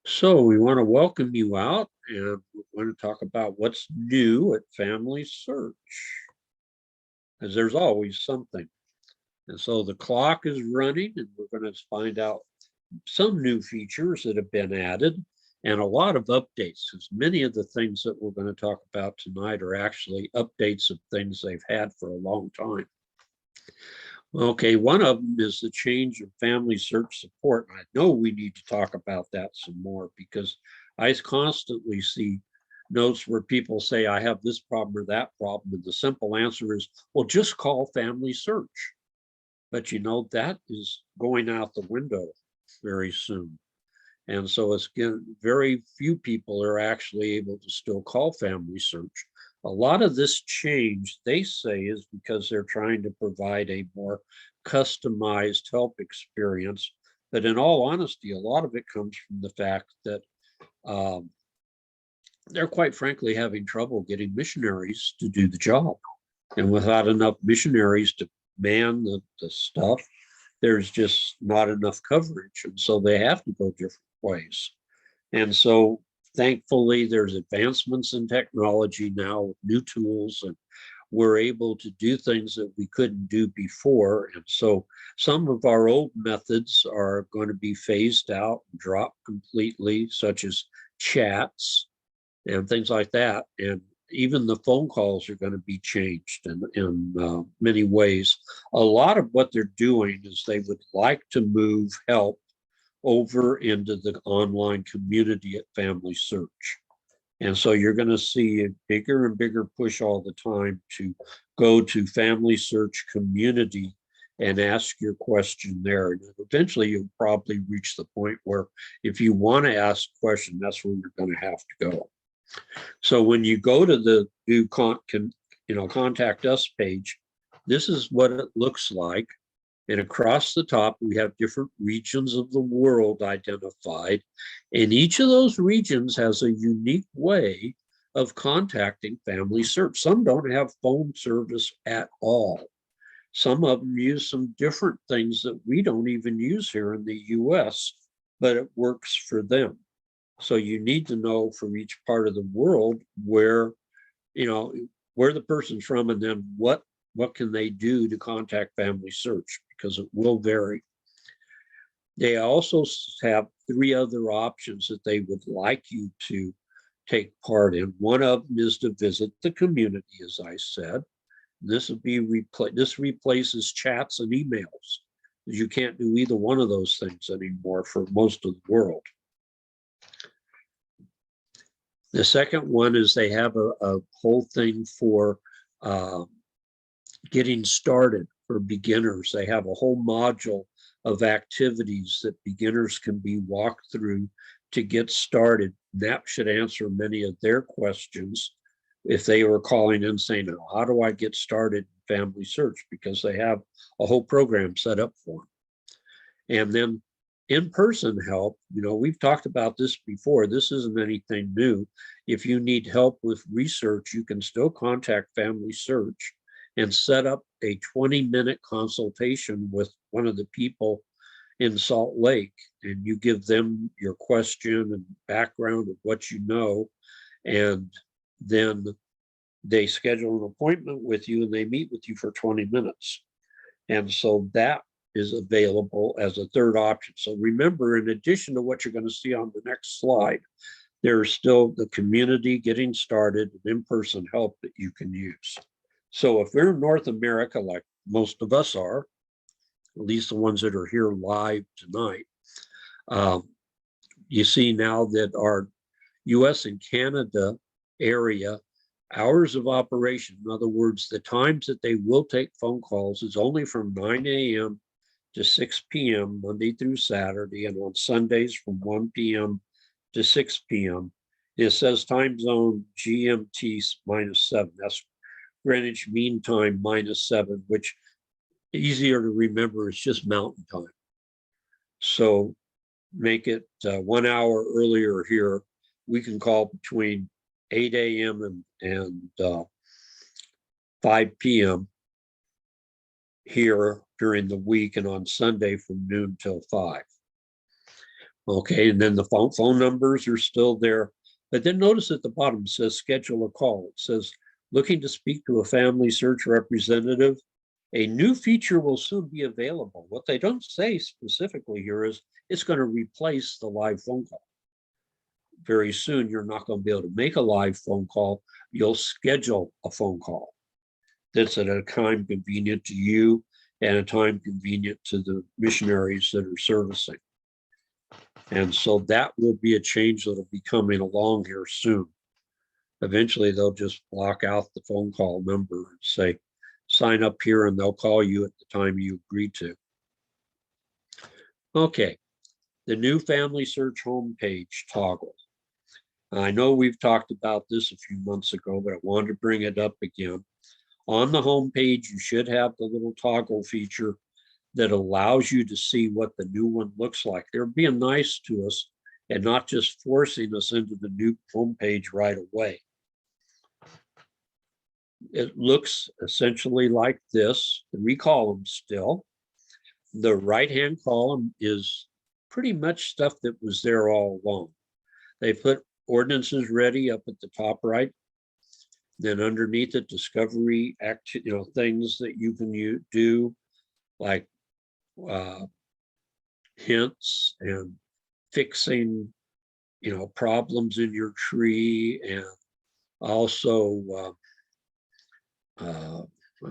So we want to welcome you out, and we're going to talk about what's new at Family Search, because there's always something. And so the clock is running, and we're going to find out some new features that have been added and a lot of updates, because many of the things that we're going to talk about tonight are actually updates of things they've had for a long time. Okay, one of them is the change of family search support. I know we need to talk about that some more because I constantly see notes where people say, I have this problem or that problem. And the simple answer is, well, just call family search. But you know, that is going out the window very soon. And so it's very few people are actually able to still call family search. A lot of this change, they say, is because they're trying to provide a more customized help experience. But in all honesty, a lot of it comes from the fact that they're quite frankly having trouble getting missionaries to do the job. And without enough missionaries to man the stuff, there's just not enough coverage. And so they have to go different ways. And so thankfully, there's advancements in technology now with new tools, and we're able to do things that we couldn't do before. And so some of our old methods are going to be phased out and dropped completely, such as chats and things like that. And even the phone calls are going to be changed in many ways. A lot of what they're doing is they would like to move help over into the online community at Family Search. And so you're going to see a bigger and bigger push all the time to go to Family Search community and ask your question there. And eventually you'll probably reach the point where if you want to ask a question, that's where you're going to have to go. So when you go to the new contact us page, this is what it looks like. And across the top, we have different regions of the world identified. And each of those regions has a unique way of contacting Family Search. Some don't have phone service at all. Some of them use some different things that we don't even use here in the US, but it works for them. So you need to know from each part of the world where the person's from, and then what can they do to contact Family Search, because it will vary. They also have 3 other options that they would like you to take part in. One of them is to visit the community, as I said. This replaces chats and emails. You can't do either one of those things anymore for most of the world. The second one is they have a whole thing for getting started for beginners. They have a whole module of activities that beginners can be walked through to get started. That should answer many of their questions if they were calling in saying, how do I get started in Family Search? Because they have a whole program set up for them. And then in-person help, we've talked about this before. This isn't anything new. If you need help with research, you can still contact Family Search and set up a 20-minute consultation with one of the people in Salt Lake. And you give them your question and background of what you know. And then they schedule an appointment with you and they meet with you for 20 minutes. And so that is available as a third option. So remember, in addition to what you're going to see on the next slide, there's still the community getting started and in-person help that you can use. So if we're in North America, like most of us are, at least the ones that are here live tonight, you see now that our US and Canada area, hours of operation, in other words, the times that they will take phone calls is only from 9 a.m. to 6 p.m. Monday through Saturday, and on Sundays from 1 p.m. to 6 p.m. It says time zone GMT -7. That's Greenwich Mean Time -7, which easier to remember is just Mountain Time. So make it 1 hour earlier here. We can call between 8 a.m. and 5 p.m. here during the week, and on Sunday from noon till 5. Okay, and then the phone numbers are still there. But then notice at the bottom it says schedule a call. It says looking to speak to a FamilySearch representative. A new feature will soon be available. What they don't say specifically here is it's going to replace the live phone call. Very soon, you're not going to be able to make a live phone call. You'll schedule a phone call that's at a time convenient to you and a time convenient to the missionaries that are servicing. And so that will be a change that'll be coming along here soon. Eventually, they'll just block out the phone call number and say, sign up here and they'll call you at the time you agree to. Okay, the new FamilySearch homepage toggle. I know we've talked about this a few months ago, but I wanted to bring it up again. On the homepage, you should have the little toggle feature that allows you to see what the new one looks like. They're being nice to us and not just forcing us into the new homepage right away. It looks essentially like this, 3 columns still. The right-hand column is pretty much stuff that was there all along. They put ordinances ready up at the top right. Then underneath it, discovery things that you can do, like hints and fixing, problems in your tree, and also I'm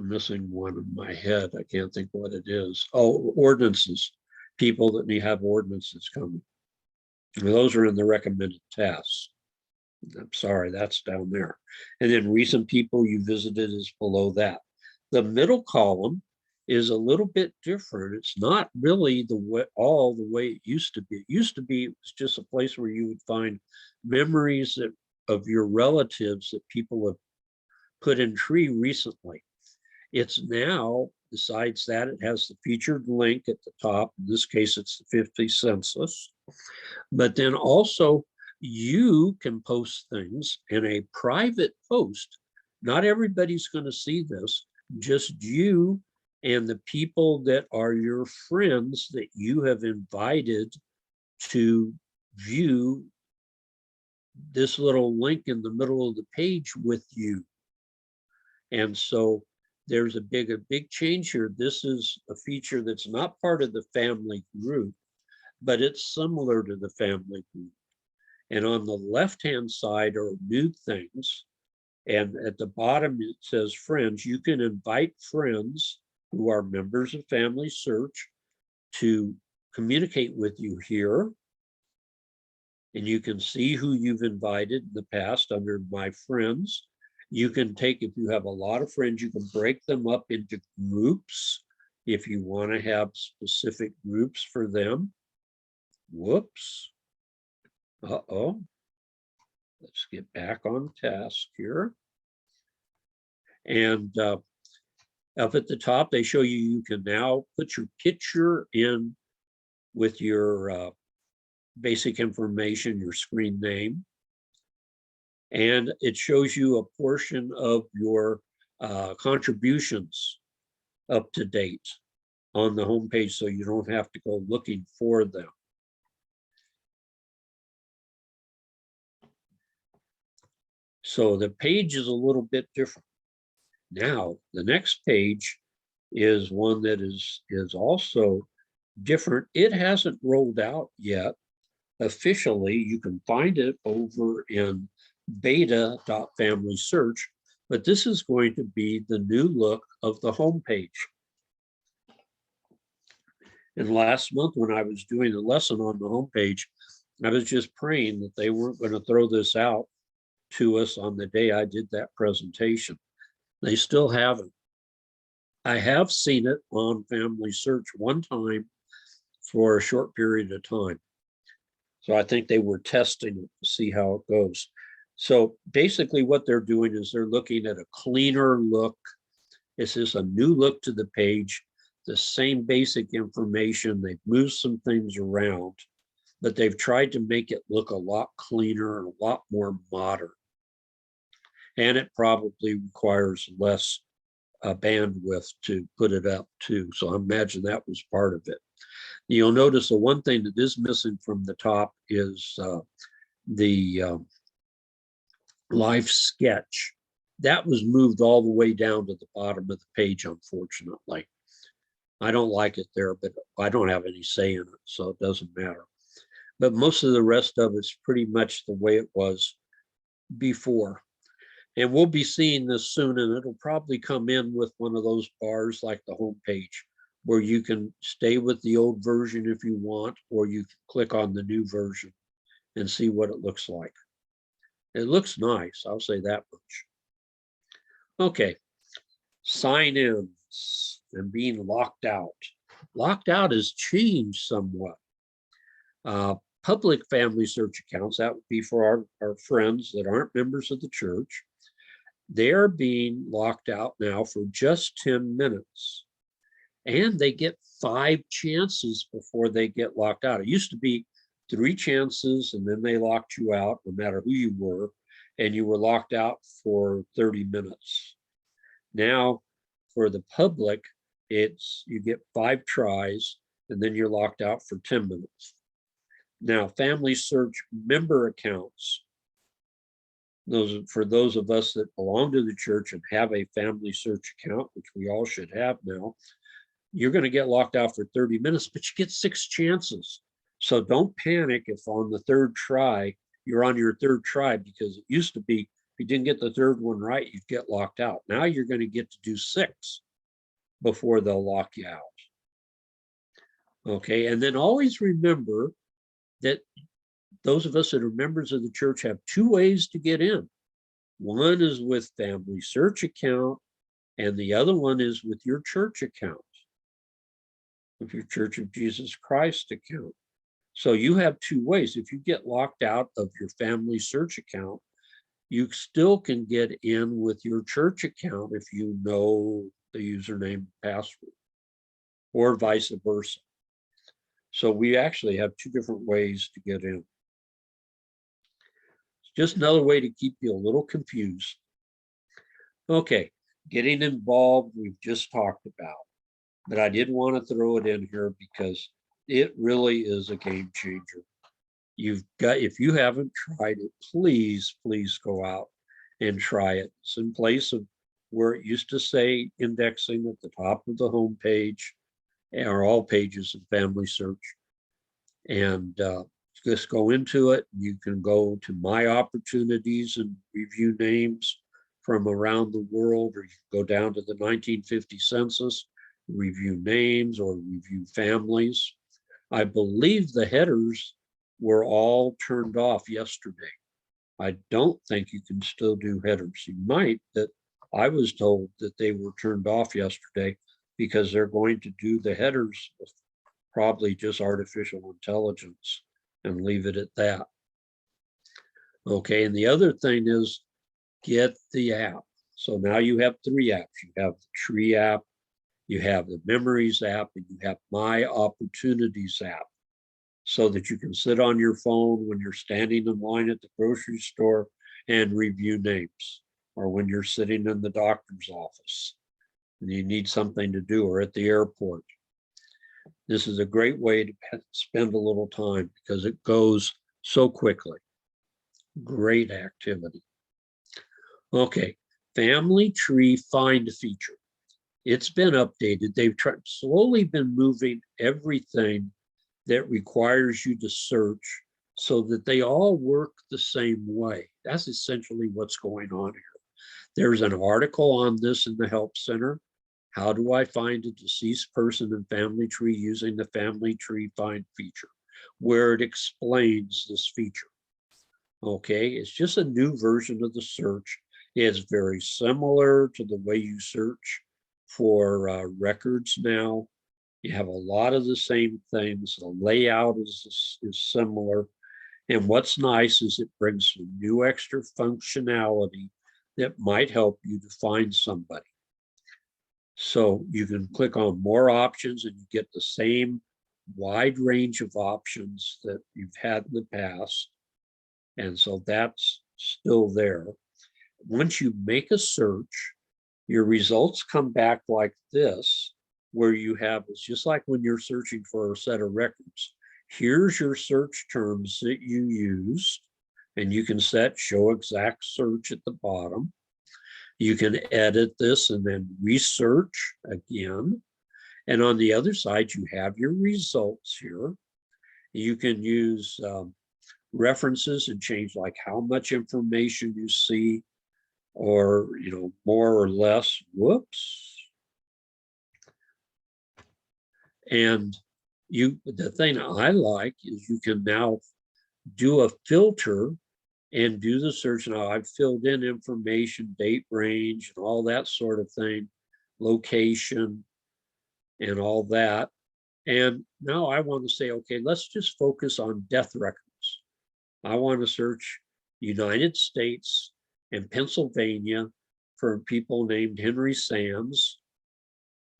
missing one in my head. I can't think what it is. Oh, ordinances. People that need have ordinances coming. Those are in the recommended tasks. I'm sorry, that's down there. And then recent people you visited is below that. The middle column is a little bit different. It's not really all the way it used to be. It used to be it was just a place where you would find memories of your relatives that people have put in tree recently. It's now, besides that, it has the featured link at the top. In this case, it's the 50 census. But then also, you can post things in a private post. Not everybody's going to see this, just you and the people that are your friends that you have invited to view this little link in the middle of the page with you. And so there's a big change here. This is a feature that's not part of the family group, but it's similar to the family group. And on the left-hand side are new things. And at the bottom, it says friends. You can invite friends who are members of FamilySearch to communicate with you here. And you can see who you've invited in the past under My Friends. You can take, if you have a lot of friends, you can break them up into groups if you want to have specific groups for them. Whoops. Uh-oh. Let's get back on task here. And up at the top, they show you can now put your picture in with your basic information, your screen name. And it shows you a portion of your contributions up to date on the homepage, so you don't have to go looking for them. So the page is a little bit different. Now, the next page is one that is also different. It hasn't rolled out yet officially. You can find it over in beta.FamilySearch, but this is going to be the new look of the homepage. And last month when I was doing a lesson on the homepage, I was just praying that they weren't going to throw this out to us on the day I did that presentation. They still haven't. I have seen it on FamilySearch one time for a short period of time. So I think they were testing it to see how it goes. So basically what they're doing is they're looking at a cleaner look. This is a new look to the page, the same basic information. They've moved some things around, but they've tried to make it look a lot cleaner and a lot more modern. And it probably requires less bandwidth to put it up too. So I imagine that was part of it. You'll notice the one thing that is missing from the top is the life sketch. That was moved all the way down to the bottom of the page, unfortunately. I don't like it there, but I don't have any say in it, so it doesn't matter. But most of the rest of it's pretty much the way it was before. And we'll be seeing this soon, and it'll probably come in with one of those bars like the home page, where you can stay with the old version if you want, or you can click on the new version and see what it looks like. It looks nice, I'll say that much. Okay, sign-ins and being locked out. Locked out has changed somewhat. Public FamilySearch accounts, that would be for our friends that aren't members of the church. They're being locked out now for just 10 minutes. And they get 5 chances before they get locked out. It used to be 3 chances and then they locked you out no matter who you were, and you were locked out for 30 minutes. Now for the public, you get 5 tries and then you're locked out for 10 minutes. Now, FamilySearch member accounts, for those of us that belong to the church and have a FamilySearch account, which we all should have now, you're going to get locked out for 30 minutes, but you get 6 chances. So don't panic if on the 3rd try, you're on your 3rd try, because it used to be, if you didn't get the 3rd one right, you'd get locked out. Now you're going to get to do 6 before they'll lock you out. Okay, and then always remember that those of us that are members of the church have 2 ways to get in. One is with FamilySearch account, and the other one is with your church account, with your Church of Jesus Christ account. So you have 2 ways. If you get locked out of your FamilySearch account, you still can get in with your church account if you know the username and password, or vice versa. So we actually have 2 different ways to get in. It's just another way to keep you a little confused. Okay, getting involved, we've just talked about, but I did want to throw it in here because it really is a game changer. If you haven't tried it, please go out and try it. It's in place of where it used to say indexing at the top of the home page, or all pages of FamilySearch. And just go into it. You can go to My Opportunities and review names from around the world, or you can go down to the 1950 census, review names or review families. I believe the headers were all turned off yesterday. I don't think you can still do headers. You might, but I was told that they were turned off yesterday because they're going to do the headers with probably just artificial intelligence and leave it at that. Okay, and the other thing is get the app. So now you have 3 apps. You have the Tree app, you have the Memories app, and you have My Opportunities app, so that you can sit on your phone when you're standing in line at the grocery store and review names, or when you're sitting in the doctor's office and you need something to do, or at the airport. This is a great way to spend a little time because it goes so quickly. Great activity. Okay, Family Tree Find feature. It's been updated. They've slowly been moving everything that requires you to search so that they all work the same way. That's essentially what's going on here. There's an article on this in the Help Center. How do I find a deceased person in Family Tree using the Family Tree Find feature, where it explains this feature. Okay, it's just a new version of the search. It's very similar to the way you search for records now. You have a lot of the same things. The layout is similar. And what's nice is it brings some new extra functionality that might help you to find somebody. So you can click on more options and you get the same wide range of options that you've had in the past. And so that's still there. Once you make a search, your results come back like this. where you have, it's just like when you're searching for a set of records. Here's your search terms that you used, and you can set show exact search at the bottom. You can edit this and then research again. And on the other side, you have your results here. You can use references and change like how much information you see, or more or less. Whoops. And the thing I like is you can now do a filter and do the search. Now I've filled in information, date range, and all that sort of thing, location, and all that. And now I want to say, okay, let's just focus on death records. I want to search United States and Pennsylvania for people named Henry Sands,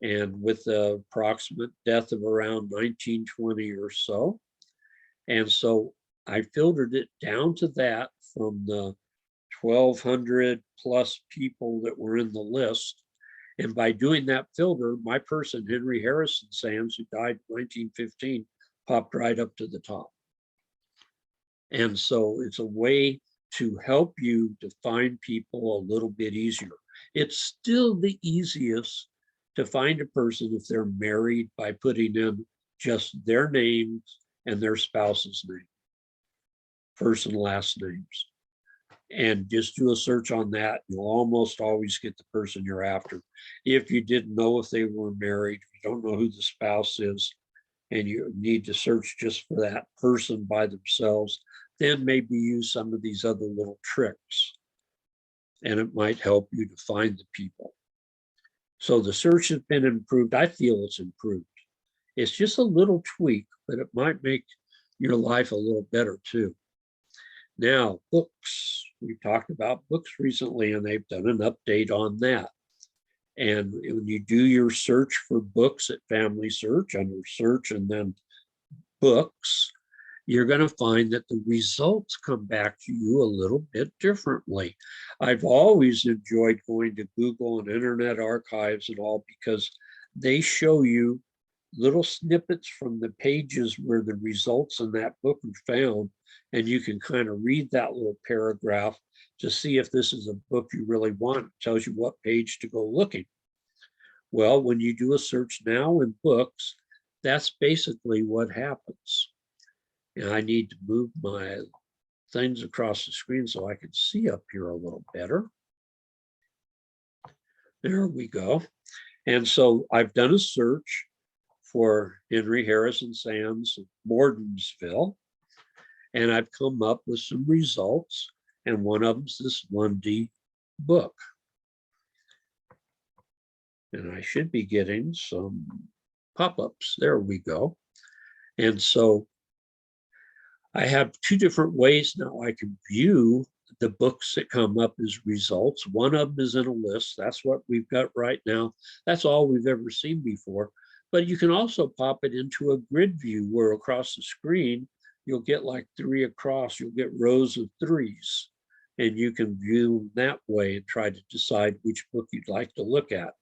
and with the approximate death of around 1920 or so. And so I filtered it down to that from the 1,200 plus people that were in the list. And by doing that filter, my person, Henry Harrison Sands, who died in 1915, popped right up to the top. And so it's a way to help you to find people a little bit easier. It's still the easiest to find a person if they're married by putting in just their names and their spouse's name, first and last names. And just do a search on that. You'll almost always get the person you're after. If you didn't know if they were married, if you don't know who the spouse is, and you need to search just for that person by themselves, then maybe use some of these other little tricks, and it might help you to find the people. So the search has been improved. I feel it's improved. It's just a little tweak, but it might make your life a little better too. Now, books. We talked about books recently, and they've done an update on that. And when you do your search for books at FamilySearch, under search and then books, you're going to find that the results come back to you a little bit differently. I've always enjoyed going to Google and Internet Archives and all, because they show you little snippets from the pages where the results in that book are found, and you can kind of read that little paragraph to see if this is a book you really want. It tells you what page to go looking. Well, when you do a search now in books, that's basically what happens. And I need to move my things across the screen so I can see up here a little better. There we go. And so I've done a search for Henry Harrison Sands, Mordansville, and I've come up with some results, and one of them's this Lundy book. And I should be getting some pop-ups. There we go. And so I have two different ways now I can view the books that come up as results. One of them is in a list. That's what we've got right now. That's all we've ever seen before. But you can also pop it into a grid view where across the screen, you'll get like 3 across. You'll get rows of 3s. And you can view them that way and try to decide which book you'd like to look at.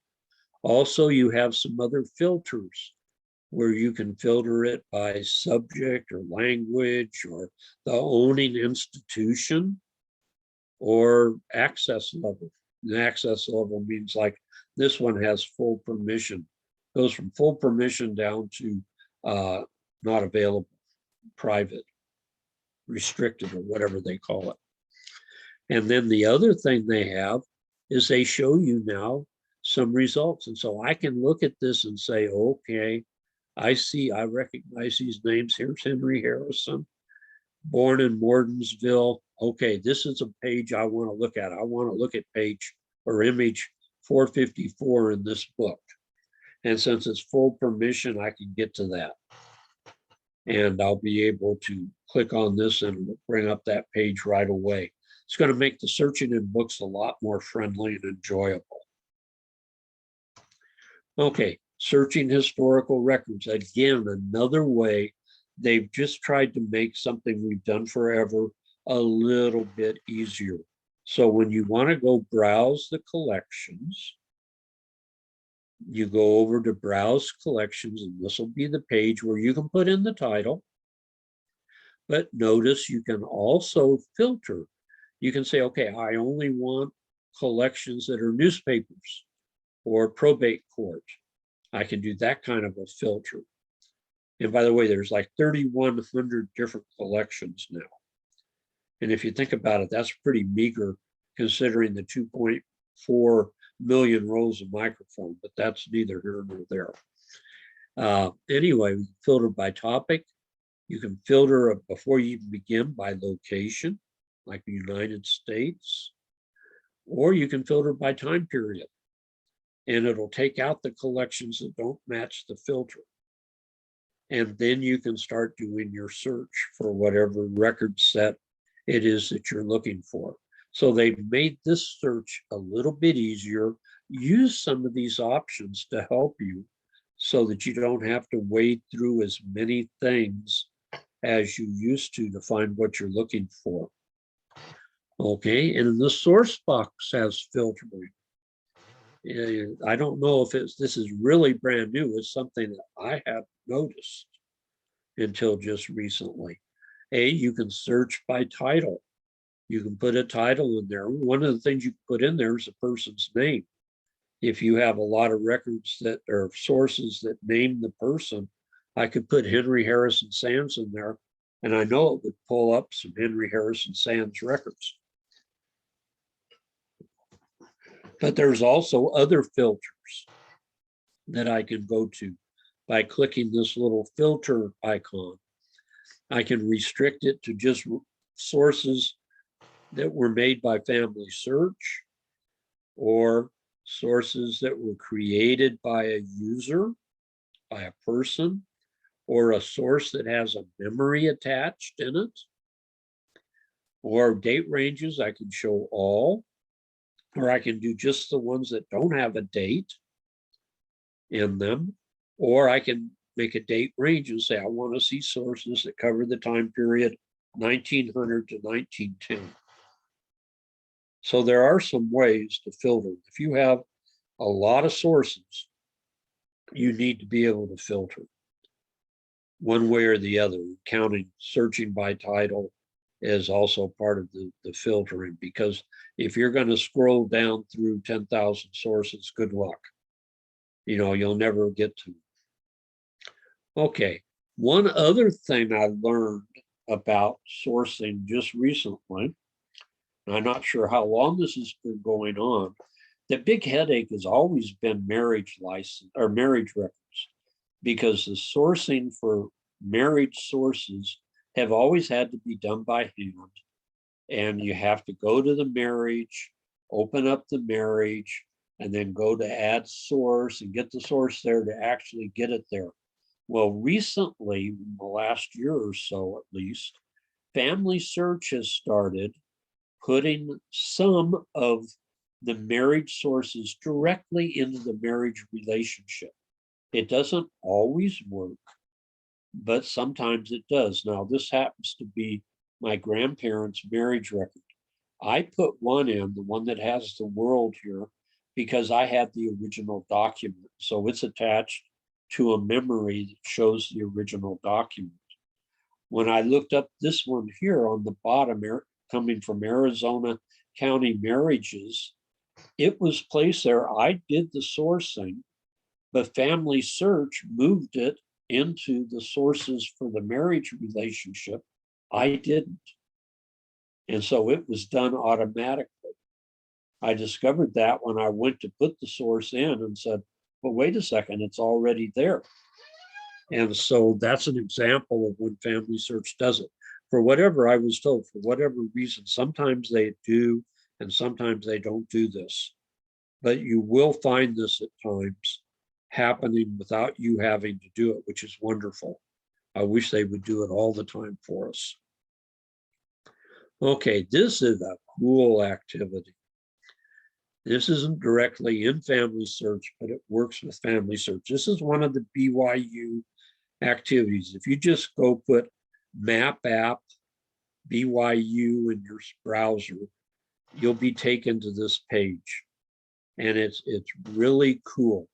Also, you have some other filters where you can filter it by subject or language or the owning institution or access level. The access level means like this one has full permission. Goes from full permission down to not available, private, restricted, or whatever they call it. And then the other thing they have is they show you now some results. And so I can look at this and say, okay, I recognize these names. Here's Henry Harrison, born in Mordansville. Okay, this is a page I want to look at. I want to look at page or image 454 in this book. And since it's full permission, I can get to that. And I'll be able to click on this and bring up that page right away. It's going to make the searching in books a lot more friendly and enjoyable. Okay, searching historical records. Again, another way. They've just tried to make something we've done forever a little bit easier. So when you want to go browse the collections, You go over to Browse Collections, and this will be the page where you can put in the title. But notice you can also filter. You can say, okay, I only want collections that are newspapers or probate court. I can do that kind of a filter. And by the way, there's like 3,100 different collections now. And if you think about it, that's pretty meager considering the 2.4 million rolls of microfilm, but that's neither here nor there. Anyway, filter by topic. You can filter before you even begin by location, like the United States, or you can filter by time period, and it'll take out the collections that don't match the filter. And then you can start doing your search for whatever record set it is that you're looking for. So they've made this search a little bit easier. Use some of these options to help you so that you don't have to wade through as many things as you used to find what you're looking for. Okay, and the source box has filtering. I don't know if this is really brand new. It's something that I have noticed until just recently. You can search by title. You can put a title in there. One of the things you can put in there is a person's name. If you have a lot of records that are sources that name the person, I could put Henry Harrison Sands in there, and I know it would pull up some Henry Harrison Sands records. But there's also other filters that I can go to by clicking this little filter icon. I can restrict it to just sources that were made by FamilySearch or sources that were created by a user, by a person, or a source that has a memory attached in it. Or date ranges, I can show all, or I can do just the ones that don't have a date in them, or I can make a date range and say, I want to see sources that cover the time period 1900 to 1910. So there are some ways to filter. If you have a lot of sources, you need to be able to filter one way or the other. Searching by title is also part of the filtering, because if you're going to scroll down through 10,000 sources, good luck. You'll never get to. Okay, one other thing I learned about sourcing just recently, and I'm not sure how long this has been going on, the big headache has always been marriage license or marriage records, because the sourcing for marriage sources have always had to be done by hand. And you have to go to the marriage, open up the marriage, and then go to add source and get the source there to actually get it there. Well, recently, in the last year or so at least, FamilySearch has started putting some of the marriage sources directly into the marriage relationship. It doesn't always work, but sometimes it does. Now, this happens to be my grandparents' marriage record. I put one in, the one that has the world here, because I had the original document. So it's attached to a memory that shows the original document. When I looked up this one here on the bottom, coming from Arizona County Marriages, it was placed there. I did the sourcing, but FamilySearch moved it into the sources for the marriage relationship. I didn't. And so it was done automatically. I discovered that when I went to put the source in and said, well, wait a second, it's already there. And so that's an example of when FamilySearch does it. For whatever I was told, for whatever reason, sometimes they do and sometimes they don't do this. But you will find this at times happening without you having to do it, which is wonderful. I wish they would do it all the time for us. Okay, this is a cool activity. This isn't directly in FamilySearch, but it works with FamilySearch. This is one of the BYU activities. If you just go put map app BYU in your browser, you'll be taken to this page. And it's really cool.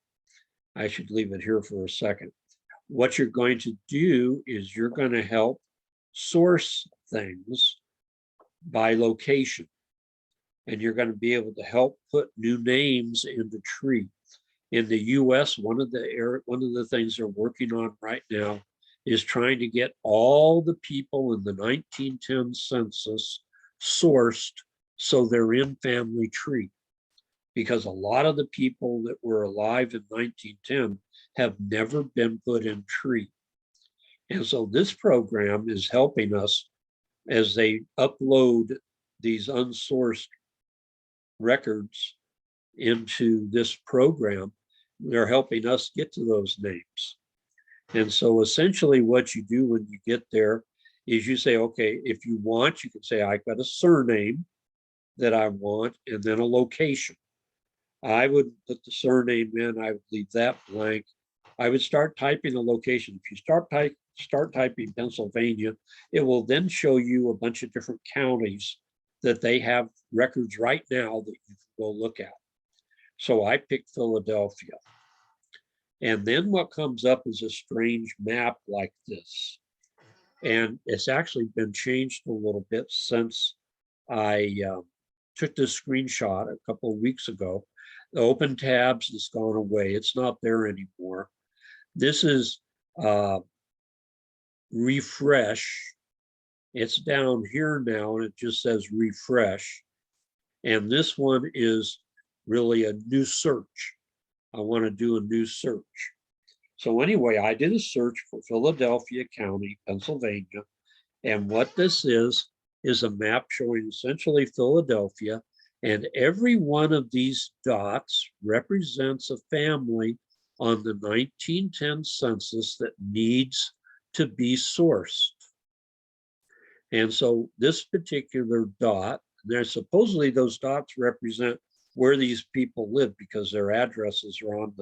I should leave it here for a second. What you're going to do is you're going to help source things by location. And you're going to be able to help put new names in the tree. In the US, one of the things they're working on right now is trying to get all the people in the 1910 census sourced so they're in family tree. Because a lot of the people that were alive in 1910 have never been put in tree. And so this program is helping us as they upload these unsourced records into this program. They're helping us get to those names. And so essentially what you do when you get there is you say, okay, if you want, you can say, I've got a surname that I want, and then a location. I would put the surname in, I would leave that blank. I would start typing a location. If you start typing Pennsylvania, it will then show you a bunch of different counties that they have records right now that you can go look at. So I picked Philadelphia. And then what comes up is a strange map like this. And it's actually been changed a little bit since I took this screenshot a couple of weeks ago. The open tabs has gone away. It's not there anymore. This is refresh. It's down here now and it just says refresh. And this one is really a new search. I want to do a new search. So anyway, I did a search for Philadelphia County, Pennsylvania. And what this is a map showing essentially Philadelphia. And every one of these dots represents a family on the 1910 census that needs to be sourced. And so this particular dot, there's supposedly those dots represent where these people live because their addresses are on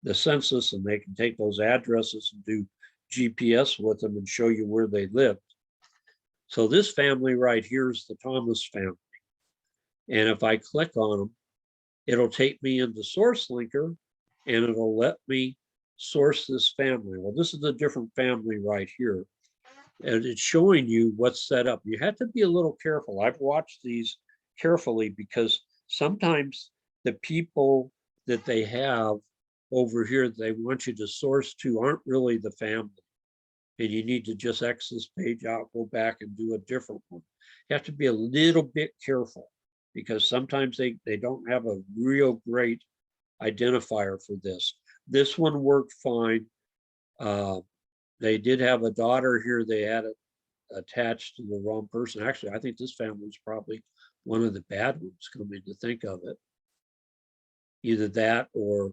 the census, and they can take those addresses and do GPS with them and show you where they lived. So this family right here is the Thomas family. And if I click on them, it'll take me into Source Linker and it'll let me source this family. Well, this is a different family right here. And it's showing you what's set up. You have to be a little careful. I've watched these carefully because sometimes the people that they have over here that they want you to source to aren't really the family. And you need to just X this page out, go back and do a different one. You have to be a little bit careful because sometimes they don't have a real great identifier for this. This one worked fine. They did have a daughter here. They had it attached to the wrong person. Actually, I think this family is probably one of the bad ones coming to think of it. Either that or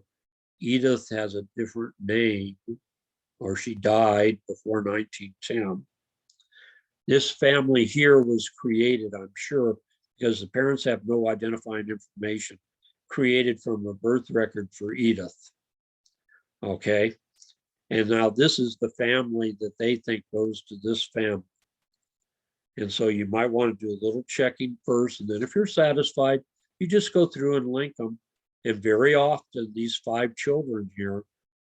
Edith has a different name or she died before 1910. This family here was created, I'm sure, because the parents have no identifying information, created from a birth record for Edith. Okay. And now this is the family that they think goes to this family. And so you might want to do a little checking first. And then if you're satisfied, you just go through and link them. And very often these 5 children here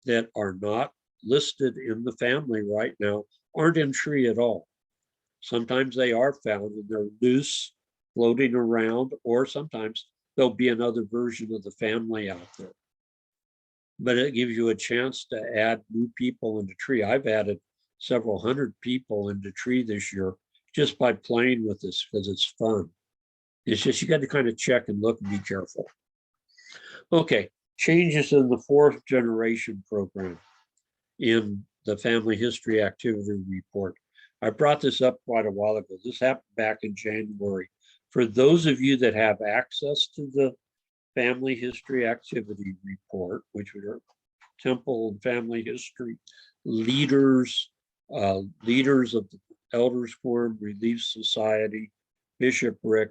that are not listed in the family right now aren't in tree at all. Sometimes they are found and they're loose, floating around, or sometimes there'll be another version of the family out there. But it gives you a chance to add new people into tree. I've added several hundred people into tree this year just by playing with this because it's fun. It's just you got to kind of check and look and be careful. Okay, changes in the 4th generation program in the family history activity report. I brought this up quite a while ago. This happened back in January. For those of you that have access to the family history activity report, which are temple and family history leaders, leaders of the Elders Quorum, Relief Society, bishopric,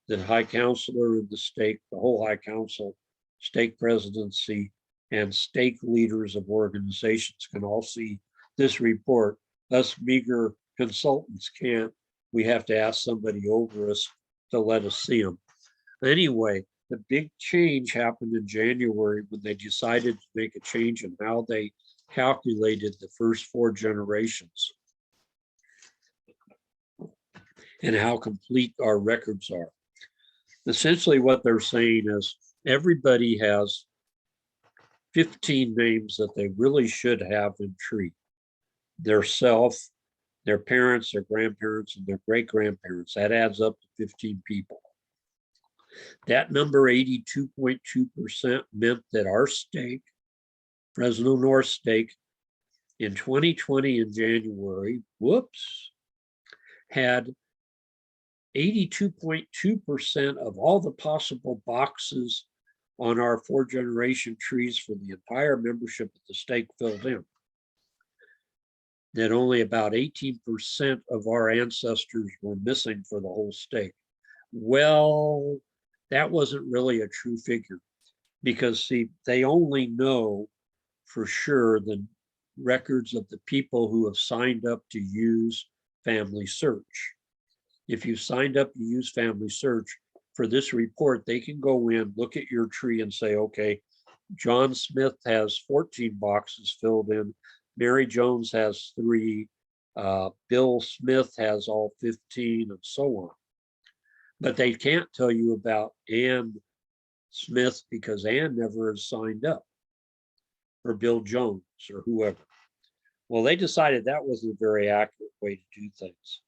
the high counselor of the stake, the whole high council, stake presidency, and stake leaders of organizations can all see this report. Us meager consultants can't. We have to ask somebody over us to let us see them. Anyway, the big change happened in January when they decided to make a change in how they calculated the first 4 generations and how complete our records are. Essentially, what they're saying is everybody has 15 names that they really should have in tree. Their self, their parents, their grandparents, and their great-grandparents. That adds up to 15 people. That number, 82.2%, meant that our stake, Fresno North stake, in 2020 in January, had 82.2% of all the possible boxes on our 4-generation trees for the entire membership of the stake filled in. That only about 18% of our ancestors were missing for the whole stake. Well, that wasn't really a true figure because, see, they only know for sure the records of the people who have signed up to use FamilySearch. If you signed up to use FamilySearch for this report, they can go in, look at your tree and say, okay, John Smith has 14 boxes filled in. Mary Jones has 3. Bill Smith has all 15, and so on. But they can't tell you about Ann Smith because Ann never has signed up, or Bill Jones or whoever. Well, they decided that wasn't a very accurate way to do things.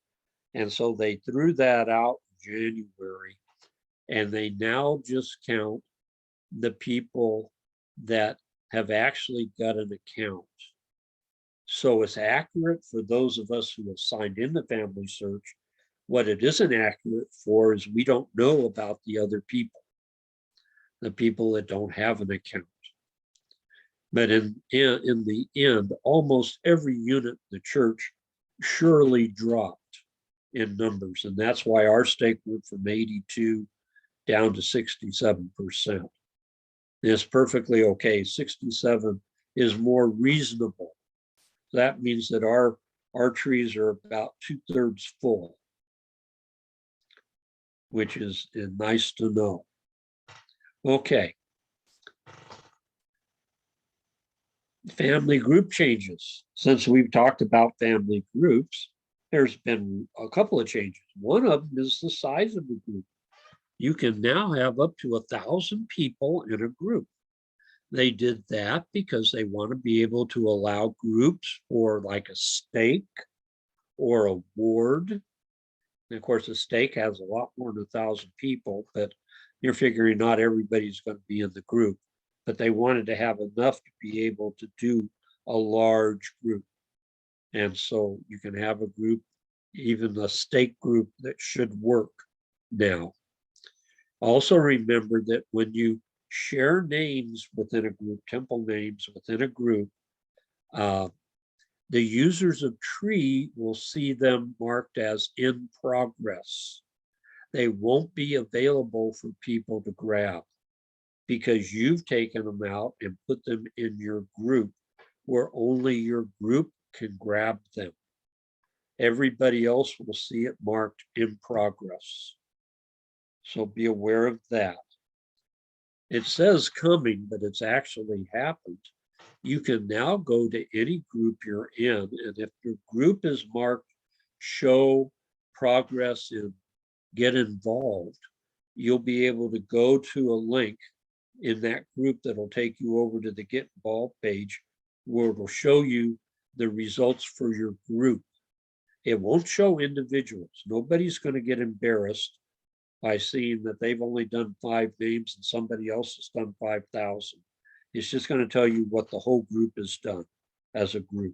And so they threw that out in January, and they now just count the people that have actually got an account. So it's accurate for those of us who have signed into FamilySearch. What it isn't accurate for is we don't know about the other people, the people that don't have an account. But in the end, almost every unit in the church surely dropped in numbers. And that's why our stake went from 82 down to 67%. And it's perfectly okay. 67 is more reasonable. That means that our trees are about 2/3 full, which is nice to know. Okay. Family group changes. Since we've talked about family groups, there's been a couple of changes. One of them is the size of the group. You can now have up to 1,000 people in a group. They did that because they want to be able to allow groups for like a stake or a ward. And of course, a stake has a lot more than 1,000 people, but you're figuring not everybody's going to be in the group. But they wanted to have enough to be able to do a large group. And so you can have a group, even a stake group, that should work now. Also remember that when you share names within a group, temple names within a group, the users of tree will see them marked as in progress. They won't be available for people to grab because you've taken them out and put them in your group where only your group can grab them. Everybody else will see it marked in progress. So be aware of that. It says coming, but it's actually happened. You can now go to any group you're in, and if your group is marked show progress and get involved, you'll be able to go to a link in that group that'll take you over to the Get Involved page where it'll show you the results for your group. It won't show individuals. Nobody's going to get embarrassed by seeing that they've only done 5 names and somebody else has done 5,000. It's just going to tell you what the whole group has done as a group.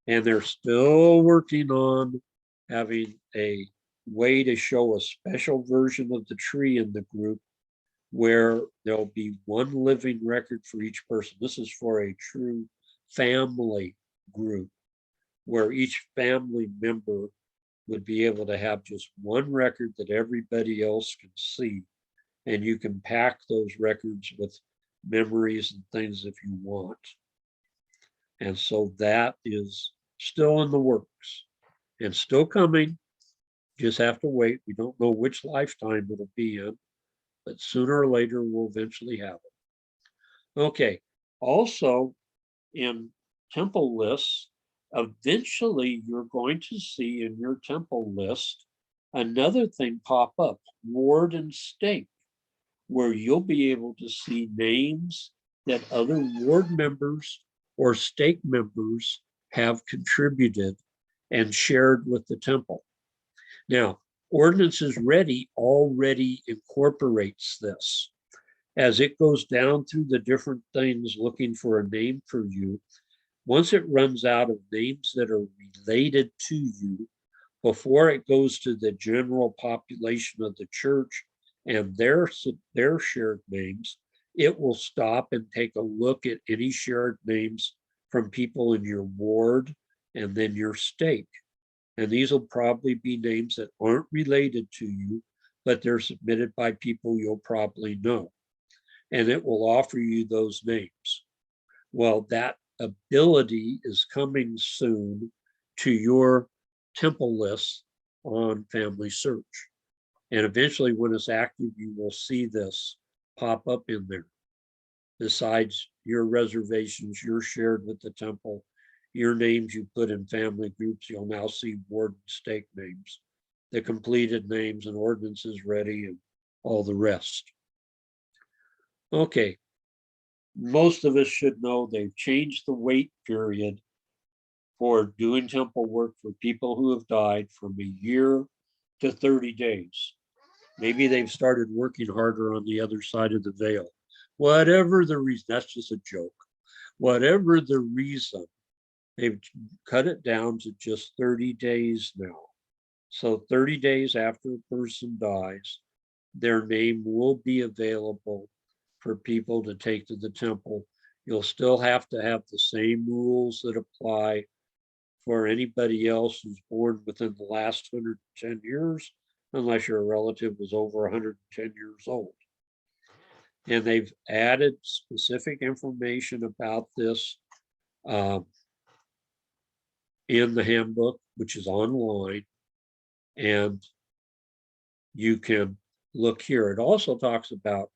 And they're still working on having a way to show a special version of the tree in the group where there'll be one living record for each person. This is for a true family group where each family member would be able to have just one record that everybody else can see. And you can pack those records with memories and things if you want. And so that is still in the works and still coming. Just have to wait. We don't know which lifetime it'll be in, but sooner or later we'll eventually have it. Okay, also in temple lists, eventually you're going to see in your temple list another thing pop up, ward and stake, where you'll be able to see names that other ward members or stake members have contributed and shared with the temple. Now, Ordinances Ready already incorporates this. As it goes down through the different things looking for a name for you, once it runs out of names that are related to you, before it goes to the general population of the church and their shared names, it will stop and take a look at any shared names from people in your ward and then your stake. And these will probably be names that aren't related to you, but they're submitted by people you'll probably know. And it will offer you those names. Well, that ability is coming soon to your temple list on FamilySearch. And eventually when it's active, you will see this pop up in there. Besides your reservations, you're shared with the temple, your names you put in family groups, you'll now see ward and stake names, the completed names and ordinances ready and all the rest. Okay, most of us should know they've changed the wait period for doing temple work for people who have died from a year to 30 days. Maybe they've started working harder on the other side of the veil. Whatever the reason, that's just a joke. Whatever the reason, they've cut it down to just 30 days now. So 30 days after a person dies, their name will be available for people to take to the temple. You'll still have to have the same rules that apply for anybody else who's born within the last 110 years, unless your relative was over 110 years old. And they've added specific information about this in the handbook, which is online, and you can look here. It also talks about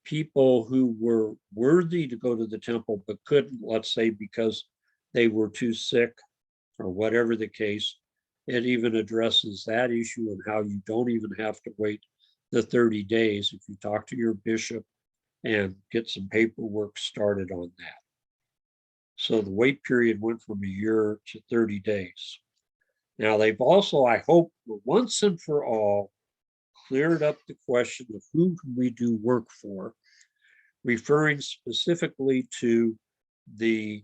people who were worthy to go to the temple but couldn't, let's say because they were too sick or whatever the case. It even addresses that issue and how you don't even have to wait the 30 days if you talk to your bishop and get some paperwork started on that. So the wait period went from a year to 30 days. Now they've also, I hope, once and for all, cleared up the question of who can we do work for, referring specifically to the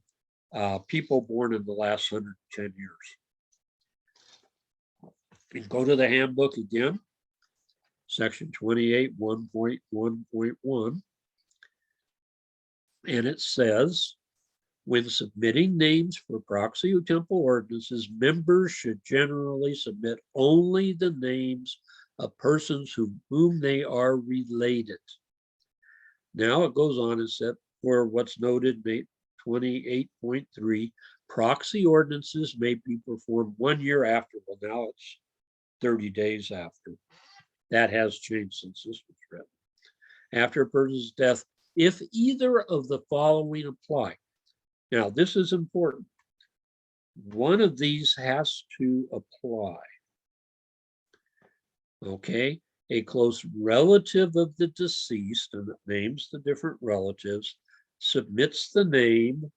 people born in the last 110 years. And go to the handbook again, section 28, 1.1.1. And it says, when submitting names for proxy temple ordinances, members should generally submit only the names of persons whom they are related. Now it goes on and said, for what's noted 28.3, proxy ordinances may be performed 1 year after. Well, now it's 30 days after. That has changed since this was written. After a person's death, if either of the following apply. Now, this is important. One of these has to apply. Okay, a close relative of the deceased, and it names the different relatives, submits the name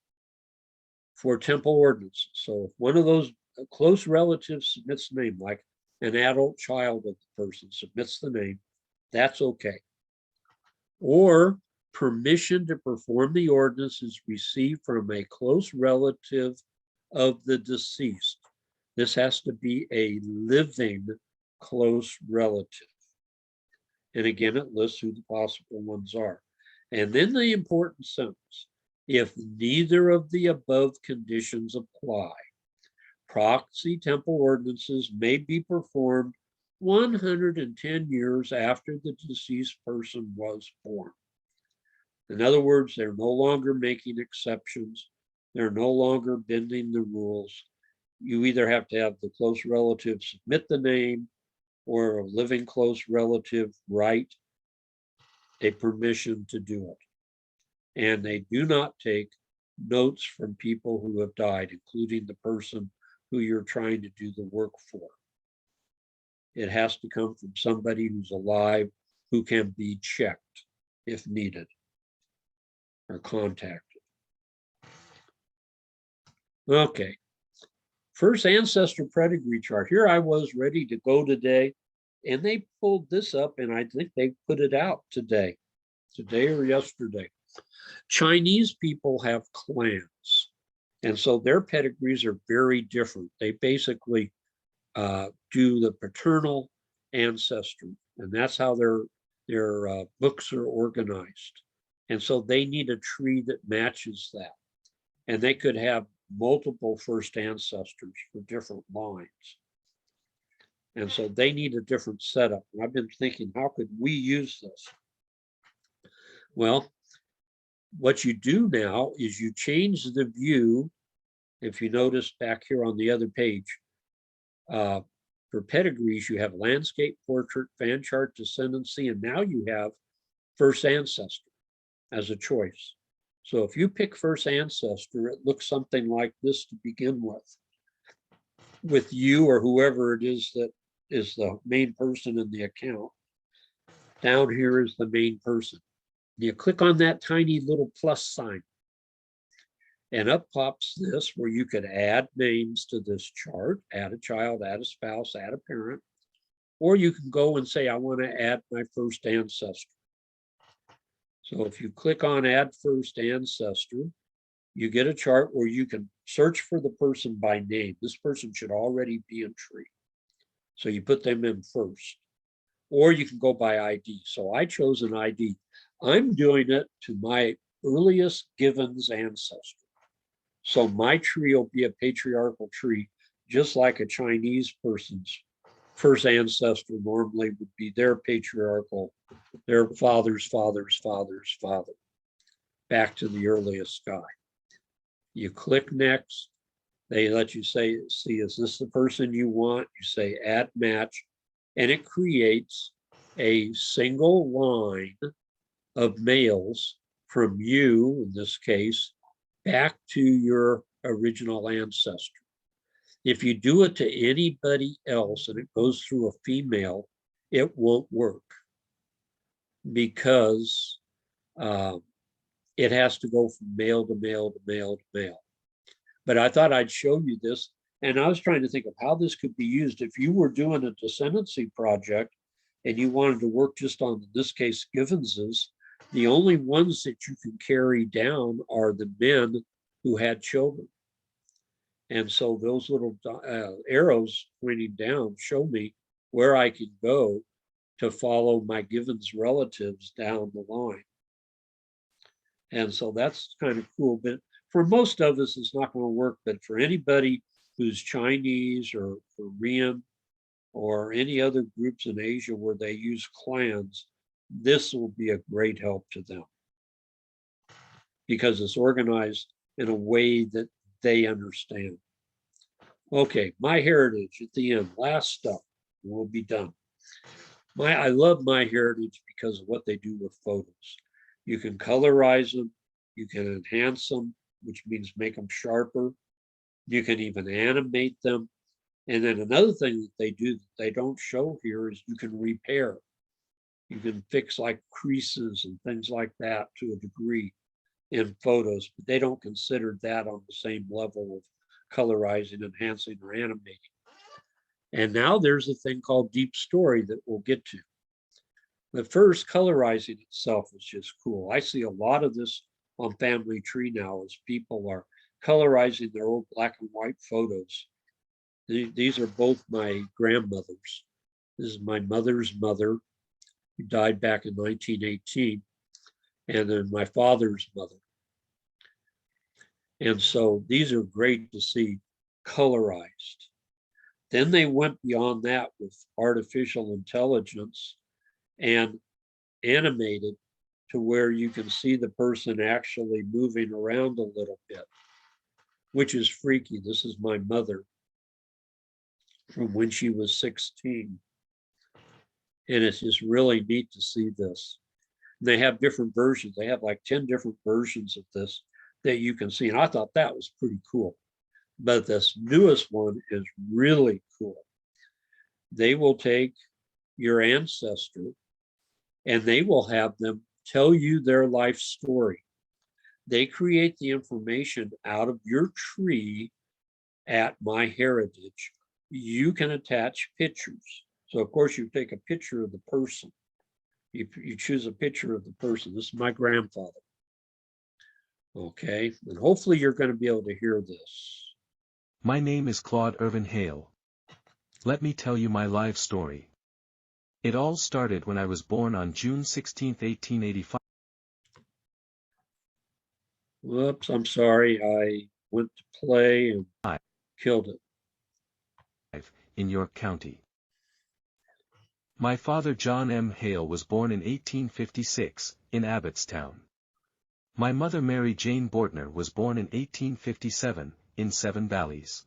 for temple ordinances. So if one of those close relatives submits the name, like an adult child of the person submits the name, that's okay. Or permission to perform the ordinance is received from a close relative of the deceased. This has to be a living close relative. And again, it lists who the possible ones are. And then the important sentence, if neither of the above conditions apply, proxy temple ordinances may be performed 110 years after the deceased person was born. In other words, they're no longer making exceptions. They're no longer bending the rules. You either have to have the close relative submit the name or a living close relative write a permission to do it. And they do not take notes from people who have died, including the person who you're trying to do the work for. It has to come from somebody who's alive who can be checked if needed or contacted. Okay. First ancestor pedigree chart. Here I was ready to go today, and they pulled this up, and I think they put it out today or yesterday. Chinese people have clans, and so their pedigrees are very different. They basically do the paternal ancestry, and that's how their books are organized. And so they need a tree that matches that. And they could have multiple first ancestors for different lines. And so they need a different setup. And I've been thinking, how could we use this? Well, what you do now is you change the view. If you notice back here on the other page, for pedigrees, you have landscape, portrait, fan chart, descendancy, and now you have first ancestor as a choice. So if you pick first ancestor, it looks something like this to begin with you or whoever it is that is the main person in the account. Down here is the main person. You click on that tiny little plus sign, and up pops this where you could add names to this chart, add a child, add a spouse, add a parent, or you can go and say, I want to add my first ancestor. So if you click on add first ancestor, you get a chart where you can search for the person by name. This person should already be in tree. So you put them in first, or you can go by ID. So I chose an ID. I'm doing it to my earliest Givens ancestor. So my tree will be a patriarchal tree, just like a Chinese person's first ancestor normally would be their patriarchal, their father's father's father's father, back to the earliest guy. You click next. They let you see, is this the person you want? You say add match, and it creates a single line of males from you, in this case, back to your original ancestor. If you do it to anybody else and it goes through a female, it won't work because it has to go from male to male to male to male. But I thought I'd show you this, and I was trying to think of how this could be used. If you were doing a descendancy project and you wanted to work just on, in this case, Givenses, the only ones that you can carry down are the men who had children. And so those little arrows pointing down show me where I can go to follow my Givens relatives down the line. And so that's kind of cool. But for most of us, it's not going to work. But for anybody who's Chinese or Korean or any other groups in Asia where they use clans, this will be a great help to them because it's organized in a way that they understand. Okay, MyHeritage at the end, last stuff, we'll be done. I love MyHeritage because of what they do with photos. You can colorize them, you can enhance them, which means make them sharper. You can even animate them. And then another thing that they do that they don't show here is you can repair. You can fix like creases and things like that to a degree in photos, but they don't consider that on the same level of colorizing, enhancing, or animating. And now there's a thing called deep story that we'll get to. But first, colorizing itself is just cool. I see a lot of this on Family Tree now as people are colorizing their old black and white photos. These are both my grandmothers. This is my mother's mother, who died back in 1918, and then my father's mother. And so these are great to see colorized. Then they went beyond that with artificial intelligence and animated to where you can see the person actually moving around a little bit, which is freaky. This is my mother from when she was 16. And it's just really neat to see this. They have different versions. They have like 10 different versions of this that you can see. And I thought that was pretty cool. But this newest one is really cool. They will take your ancestor and they will have them tell you their life story. They create the information out of your tree at MyHeritage. You can attach pictures. So of course you take a picture of the person. You choose a picture of the person. This is my grandfather. Okay, and hopefully you're going to be able to hear this. My name is Claude Irvin Hale. Let me tell you my life story. It all started when I was born on June 16, 1885. Whoops, I'm sorry. I went to play and killed it. In York County. My father John M. Hale was born in 1856, in Abbottstown. My mother Mary Jane Bortner was born in 1857, in Seven Valleys.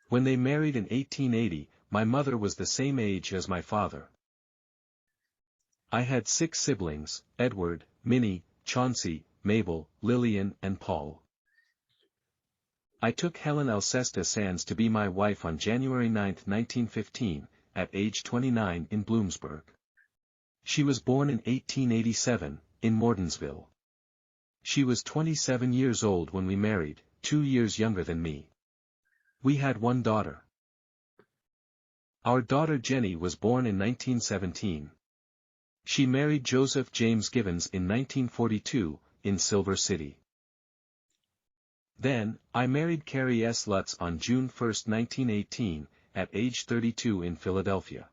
When they married in 1880, my mother was the same age as my father. I had 6 siblings, Edward, Minnie, Chauncey, Mabel, Lillian, and Paul. I took Helen Alcesta Sands to be my wife on January 9, 1915, at age 29 in Bloomsburg. She was born in 1887, in Mortonsville. She was 27 years old when we married, 2 years younger than me. We had one daughter. Our daughter Jenny was born in 1917. She married Joseph James Givens in 1942, in Silver City. Then, I married Carrie S. Lutz on June 1, 1918, at age 32 in Philadelphia.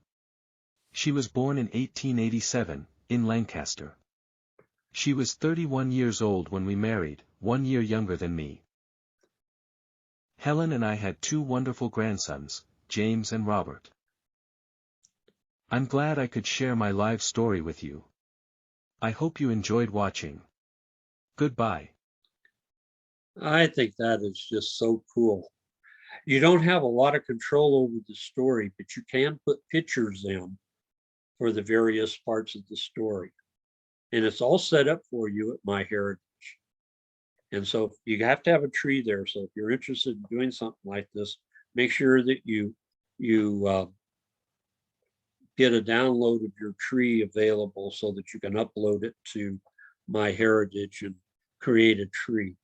She was born in 1887, in Lancaster. She was 31 years old when we married, 1 year younger than me. Helen and I had 2 wonderful grandsons, James and Robert. I'm glad I could share my life story with you. I hope you enjoyed watching. Goodbye. I think that is just so cool. You don't have a lot of control over the story, but you can put pictures in for the various parts of the story. And it's all set up for you at MyHeritage. And so you have to have a tree there. So if you're interested in doing something like this, make sure that you get a download of your tree available so that you can upload it to MyHeritage and create a tree.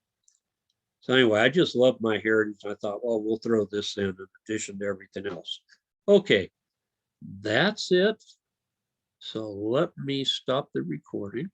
So anyway, I just love MyHeritage. I thought, well, we'll throw this in addition to everything else. Okay, that's it. So let me stop the recording.